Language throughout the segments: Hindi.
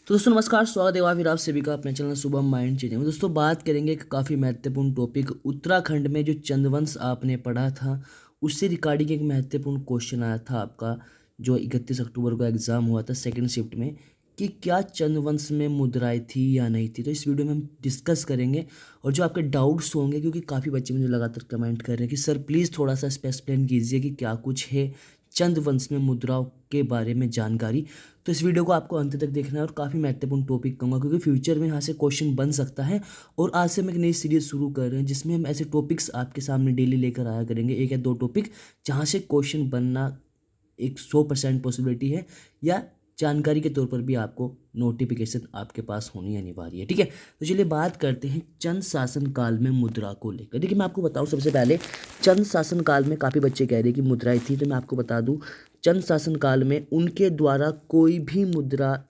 तो दोस्तों नमस्कार, स्वागत है फिर आप सभी का अपने चैनल शुभम माइंड चेंजिंग में। दोस्तों बात करेंगे एक काफ़ी महत्वपूर्ण टॉपिक, उत्तराखंड में जो चंदवंश आपने पढ़ा था उससे रिगार्डिंग एक महत्वपूर्ण क्वेश्चन आया था आपका, जो 31 अक्टूबर को एग्ज़ाम हुआ था सेकंड शिफ्ट में, कि क्या चंदवंश में मुद्राएं थी या नहीं थी। तो इस वीडियो में हम डिस्कस करेंगे और जो आपके डाउट्स होंगे, क्योंकि काफ़ी बच्चे मुझे लगातार कमेंट कर रहे हैं कि सर प्लीज़ थोड़ा सा एक्सप्लेन कीजिए कि क्या कुछ है चंदवंश में मुद्राओं के बारे में जानकारी। तो इस वीडियो को आपको अंत तक देखना है और काफ़ी महत्वपूर्ण टॉपिक कहूँगा, क्योंकि फ्यूचर में यहाँ से क्वेश्चन बन सकता है। और आज से हम एक नई सीरीज शुरू कर रहे हैं जिसमें हम ऐसे टॉपिक्स आपके सामने डेली लेकर आया करेंगे, एक या दो टॉपिक जहाँ से क्वेश्चन बनना एक 100% पॉसिबिलिटी है, या जानकारी के तौर पर भी आपको नोटिफिकेशन आपके पास होनी अनिवार्य है। ठीक है, तो चलिए बात करते हैं चंद शासन काल में मुद्रा को लेकर। देखिए मैं आपको बताऊं, सबसे पहले चंद शासन काल में काफ़ी बच्चे कह रहे हैं कि मुद्राएं थी, तो मैं आपको बता दूं चंद शासन काल में उनके द्वारा कोई भी मुद्रा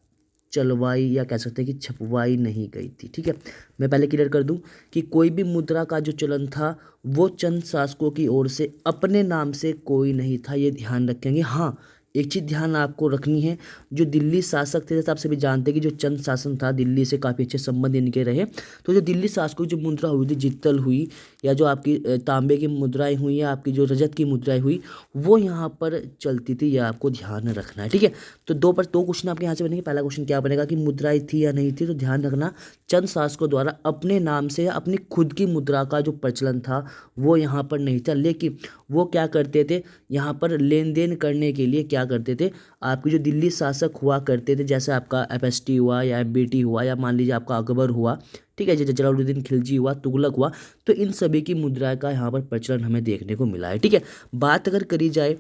चलवाई या कह सकते हैं कि छपवाई नहीं गई थी। ठीक है, मैं पहले क्लियर कर दूं कि कोई भी मुद्रा का जो चलन था वो चंद शासकों की ओर से अपने नाम से कोई नहीं था, ये ध्यान रखेंगे। हाँ, एक चीज़ ध्यान आपको रखनी है, जो दिल्ली शासक थे, जैसे आप सभी जानते हैं कि जो चंद शासन था दिल्ली से काफ़ी अच्छे संबंध इनके रहे। तो जो दिल्ली शासकों की जो मुद्रा हुई थी, जित्तल हुई, या जो आपकी तांबे की मुद्राएं हुई, या आपकी जो रजत की मुद्राएं हुई, वो यहाँ पर चलती थी, यह आपको ध्यान रखना है। ठीक है, तो दो क्वेश्चन आपके यहाँ से बनेंगे। पहला क्वेश्चन क्या बनेगा कि मुद्राएं थी या नहीं थी, तो ध्यान रखना चंद शासकों द्वारा अपने नाम से या अपनी खुद की मुद्रा का जो प्रचलन था वो यहाँ पर नहीं था। लेकिन वो क्या करते थे, यहाँ पर लेन देन करने के लिए क्या करते थे, आपके जो दिल्ली शासक हुआ करते थे, जैसे आपका FST हुआ या MBT हुआ, या मान लीजिए आपका अकबर हुआ, ठीक है, जैसे जलालुद्दीन खिलजी हुआ, तुगलक हुआ, तो इन सभी की मुद्रा का यहाँ पर प्रचलन हमें देखने को मिला है। ठीक है, बात अगर करी जाए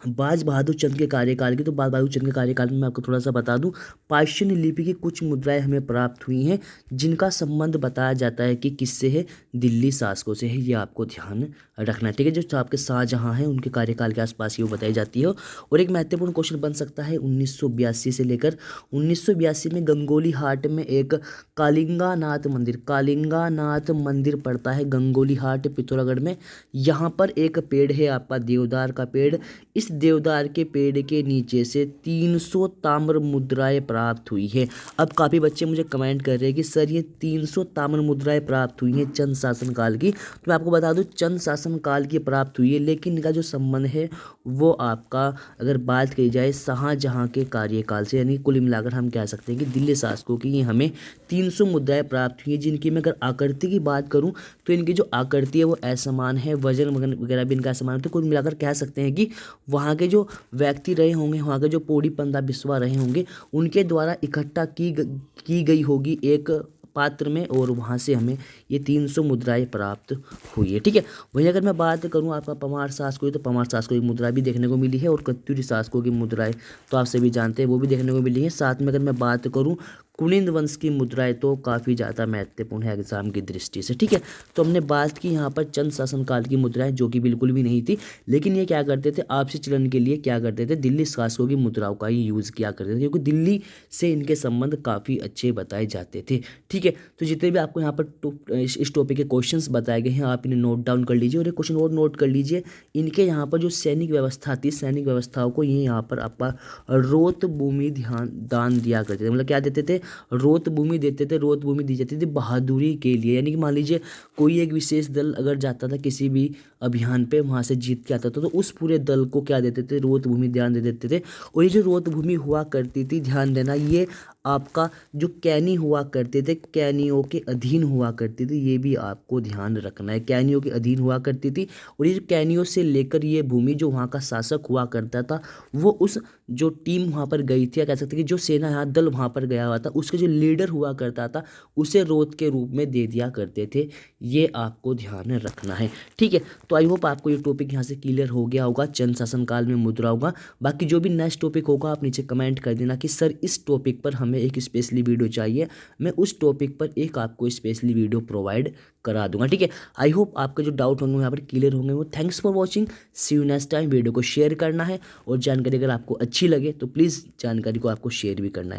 बाज बहादुर चंद के कार्यकाल की, तो बाज बहादुर चंद के कार्यकाल में मैं आपको थोड़ा सा बता दूं, पाषाण लिपि की कुछ मुद्राएं हमें प्राप्त हुई हैं जिनका संबंध बताया जाता है कि किससे है, दिल्ली शासकों से है। ये आपको ध्यान रखना है। ठीक है, जो आपके शाहजहाँ हैं उनके कार्यकाल के आसपास ये वो बताई जाती है। और एक महत्वपूर्ण क्वेश्चन बन सकता है 1982 से लेकर 1982 में गंगोली हाट में एक कालिंगानाथ मंदिर पड़ता है, गंगोली हाट पिथौरागढ़ में। यहाँ पर एक पेड़ है आपका देवदार का पेड़। इस देवदार के पेड़ के नीचे से 300 ताम्र मुद्राएं प्राप्त हुई है। अब काफ़ी बच्चे मुझे कमेंट कर रहे हैं कि सर ये 300 ताम्र मुद्राएं प्राप्त हुई हैं चंद शासन काल की। तो मैं आपको बता दूं चंद शासन काल की प्राप्त हुई है, लेकिन इनका जो संबंध है वो आपका अगर बात की जाए शाहजहाँ के कार्यकाल से, यानी कुल मिलाकर हम कह सकते हैं कि दिल्ली शासकों की ये हमें 300 मुद्राएं प्राप्त हुई हैं, जिनकी मैं अगर आकृति की बात करूं तो इनकी जो आकृति है वो असमान है, वजन वगैरह भी इनका असमान है। तो कुल मिलाकर कह सकते हैं कि वहाँ के जो व्यक्ति रहे होंगे, वहाँ के जो पोड़ी पंदा बिस्वा रहे होंगे, उनके द्वारा इकट्ठा की गई होगी एक पात्र में, और वहाँ से हमें ये 300 मुद्राएं प्राप्त हुई है। ठीक है, वहीं अगर मैं बात करूँ आपका पमार शासकों की, तो पमार शासकों की मुद्रा भी देखने को मिली है, और कत्यूरी शासकों की मुद्राएं तो आप सभी जानते हैं वो भी देखने को मिली है। साथ में अगर मैं बात करूँ कुनिंद वंश की मुद्राएं, तो काफ़ी ज़्यादा महत्वपूर्ण है एग्जाम की दृष्टि से। ठीक है, तो हमने बात की यहाँ पर चंद शासनकाल की मुद्राएं, जो कि बिल्कुल भी नहीं थी, लेकिन ये क्या करते थे, आपसी चलन के लिए क्या करते थे, दिल्ली शासकों की मुद्राओं का ही यूज़ किया करते थे, क्योंकि दिल्ली से इनके संबंध काफ़ी अच्छे बताए जाते थे। ठीक है, तो जितने भी आपको यहाँ पर इस टॉपिक के क्वेश्चंस बताए गए हैं, आप इन्हें नोट डाउन कर लीजिए। और एक क्वेश्चन और नोट कर लीजिए, इनके यहाँ पर जो सैनिक व्यवस्था थी, सैनिक व्यवस्थाओं को ये यहाँ पर आपका रोत भूमि ध्यान दान दिया करते थे। मतलब क्या देते थे, रोत भूमि देते थे। रोत भूमि दी जाती थी बहादुरी के लिए, यानी कि मान लीजिए कोई एक विशेष दल अगर जाता था किसी भी अभियान पे, वहाँ से जीत के आता था, तो उस पूरे दल को क्या देते थे, रोत भूमि ध्यान दे देते थे। और ये जो रोत भूमि हुआ करती थी, ध्यान देना, ये आपका जो कैनी हुआ करते थे, कैनियों के अधीन हुआ करती थी, ये भी आपको ध्यान रखना है, कैनियों के अधीन हुआ करती थी। और ये जो कैनियों से लेकर ये भूमि जो वहाँ का शासक हुआ करता था, वो उस जो टीम वहाँ पर गई थी, या कह सकते हैं कि जो सेना यहाँ दल वहाँ पर गया हुआ था, उसके जो लीडर हुआ करता था, उसे रोत के रूप में दे दिया करते थे। ये आपको ध्यान रखना है। ठीक है, तो आई होप आपको ये टॉपिक यहाँ से क्लियर हो गया होगा चंद शासनकाल में मुद्रा होगा। बाकी जो भी नेक्स्ट टॉपिक होगा आप नीचे कमेंट कर देना कि सर इस टॉपिक पर हमें एक स्पेशली वीडियो चाहिए, मैं उस टॉपिक पर एक आपको स्पेशली वीडियो प्रोवाइड करा दूंगा। ठीक है, आई होप आपके जो डाउट होंगे यहाँ पर क्लियर होंगे। वो thanks for watching, see you next time. Video को शेयर करना है, और जानकारी अगर आपको अच्छी लगे तो प्लीज़ जानकारी को आपको शेयर भी करना है।